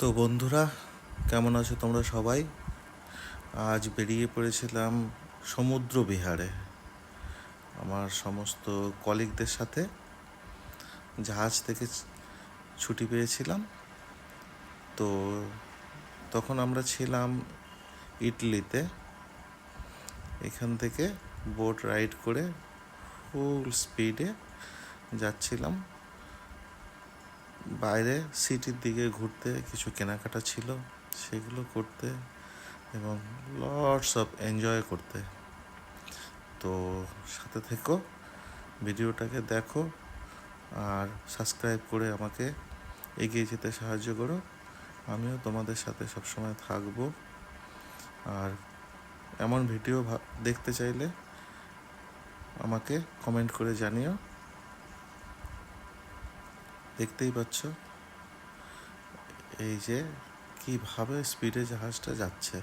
তো বন্ধুরা, কেমন আছো তোমরা সবাই? আজ বেরিয়ে পড়েছিলাম সমুদ্র বিহারে আমার সমস্ত কলিগদের সাথে। জাহাজ থেকে ছুটি পেয়েছিলাম। তো তখন আমরা ছিলাম ইটালিতে। এখান থেকে বোট রাইড করে ফুল স্পিডে যাচ্ছিলাম বাইরে সিটির দিকে ঘুরতে। কিছু কেনাকাটা ছিল, সেগুলো করতে এবং লটস অফ এনজয় করতে। তো সাথে থেকো, ভিডিওটাকে দেখো আর সাবস্ক্রাইব করে আমাকে এগিয়ে যেতে সাহায্য করো। আমিও তোমাদের সাথে সবসময় থাকবো। আর এমন ভিডিও দেখতে চাইলে আমাকে কমেন্ট করে জানিও। দেখতেই পাচ্ছ এই যে কিভাবে স্পিডে জাহাজটা যাচ্ছে।